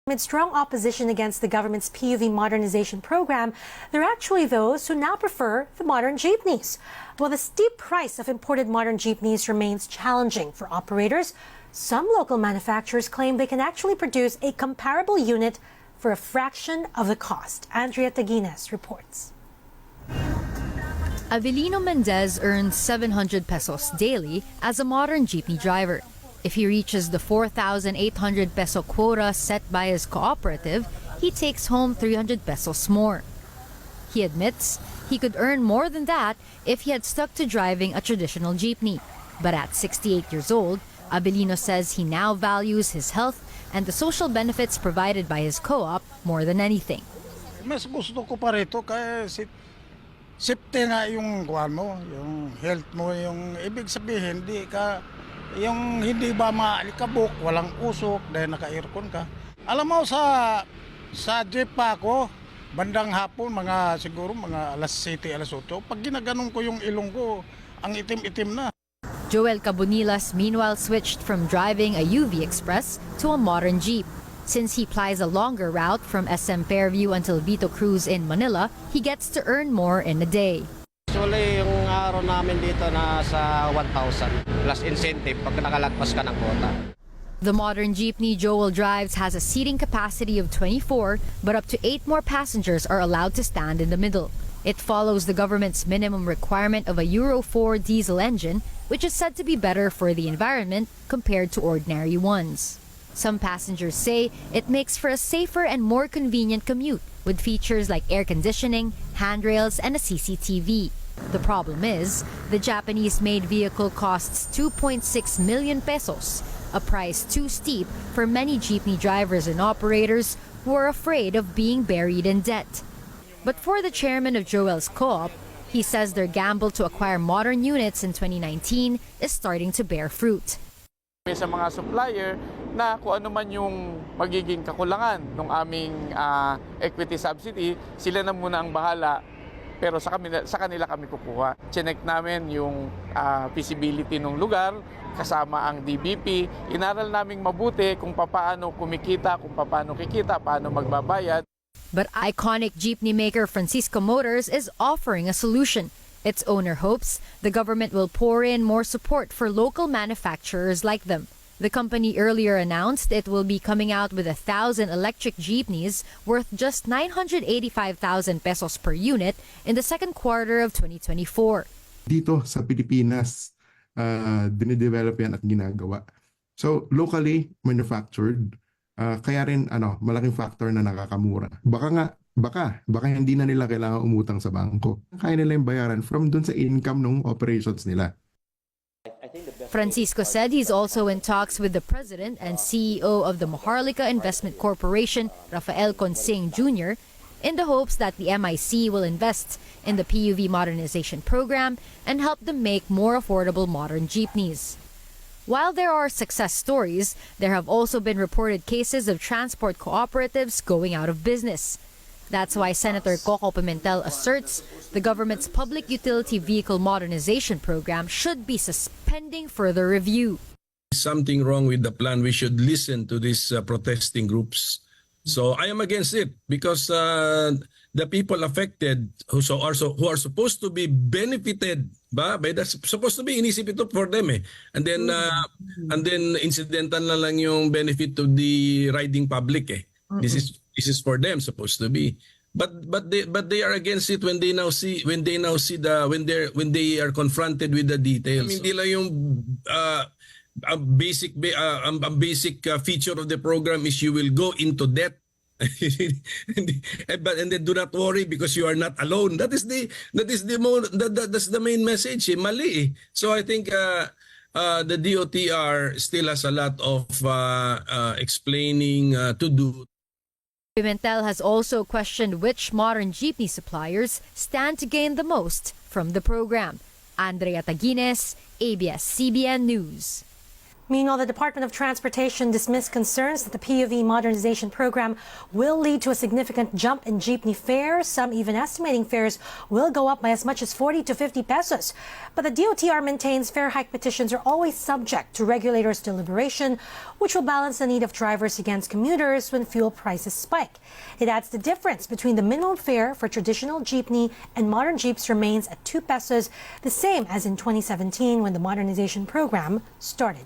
Amid strong opposition against the government's PUV Modernization Program, there are actually those who now prefer the modern jeepneys. While the steep price of imported modern jeepneys remains challenging for operators, some local manufacturers claim they can actually produce a comparable unit for a fraction of the cost. Andrea Taguines reports. Avelino Mendez earns 700 pesos daily as a modern jeepney driver. If he reaches the 4,800 peso quota set by his cooperative, he takes home 300 pesos more. He admits he could earn more than that if he had stuck to driving a traditional jeepney. But at 68 years old, Avelino says he now values his health and the social benefits provided by his co-op more than anything. Mas gusto ko pa rito kasi safety nga yung kuwan mo, yung health mo, yung ibig sabihin yung hindi ba maalikabok, walang usok dahil naka-aircon ka. Alam mo sa jeep pa ako, bandang hapon siguro mga alas 7, alas 8, pag ginaganon ko yung ilong ko, ang itim-itim na. Joel Cabonilas meanwhile switched from driving a UV Express to a modern jeep. Since he plies a longer route from SM Fairview until Vito Cruz in Manila, he gets to earn more in a day. Actually, yung araw namin dito na sa 1,000 plus incentive pag nakalagpas ka ng quota. The modern jeepney Joel drives has a seating capacity of 24, but up to 8 more passengers are allowed to stand in the middle. It follows the government's minimum requirement of a Euro 4 diesel engine, which is said to be better for the environment compared to ordinary ones. Some passengers say it makes for a safer and more convenient commute with features like air conditioning, handrails, and a CCTV. The problem is, the Japanese-made vehicle costs 2.6 million pesos, a price too steep for many jeepney drivers and operators who are afraid of being buried in debt. But for the chairman of Joel's co-op, he says their gamble to acquire modern units in 2019 is starting to bear fruit. Sa mga supplier na kung ano man yung magiging kakulangan ng aming equity subsidy, sila na muna ang bahala, pero sa kanila kami kukuha. Chinek namin yung feasibility ng lugar, kasama ang DBP. Inaral naming mabuti kung paano kumikita, kung paano kikita, paano magbabayad. But iconic jeepney maker Francisco Motors is offering a solution. Its owner hopes the government will pour in more support for local manufacturers like them. The company earlier announced it will be coming out with 1,000 electric jeepneys worth just 985,000 pesos per unit in the second quarter of 2024. Dito sa Pilipinas, dinidevelop yan at ginagawa. So locally manufactured, kaya rin malaking factor na nakakamura. Baka hindi na nila kailangan umutang sa bangko. Kaya nila yung bayaran from dun sa income ng operations nila. Francisco said he's also in talks with the president and CEO of the Maharlika Investment Corporation, Rafael Consing Jr., in the hopes that the MIC will invest in the PUV Modernization Program and help them make more affordable modern jeepneys. While there are success stories, there have also been reported cases of transport cooperatives going out of business. That's why Senator Coco Pimentel asserts the government's Public Utility Vehicle Modernization Program should be suspending further review. Something wrong with the plan. We should listen to these protesting groups. So I am against it because the people affected who are supposed to be benefited by that's supposed to be inisip ito for them and then incidental na lang yung benefit to the riding public This is for them supposed to be, but they are against it when they are confronted with the details. Hindi lang yung basic feature of the program is you will go into debt. and then do not worry because you are not alone. That's the main message. Mali. So I think the DOTR still has a lot of explaining to do. Pimentel has also questioned which modern jeepney suppliers stand to gain the most from the program. Andrea Taguines, ABS-CBN News. Meanwhile, the Department of Transportation dismissed concerns that the PUV Modernization Program will lead to a significant jump in jeepney fares, some even estimating fares will go up by as much as 40 to 50 pesos. But the DOTR maintains fare hike petitions are always subject to regulators' deliberation, which will balance the need of drivers against commuters when fuel prices spike. It adds the difference between the minimum fare for traditional jeepney and modern jeeps remains at 2 pesos, the same as in 2017 when the modernization program started.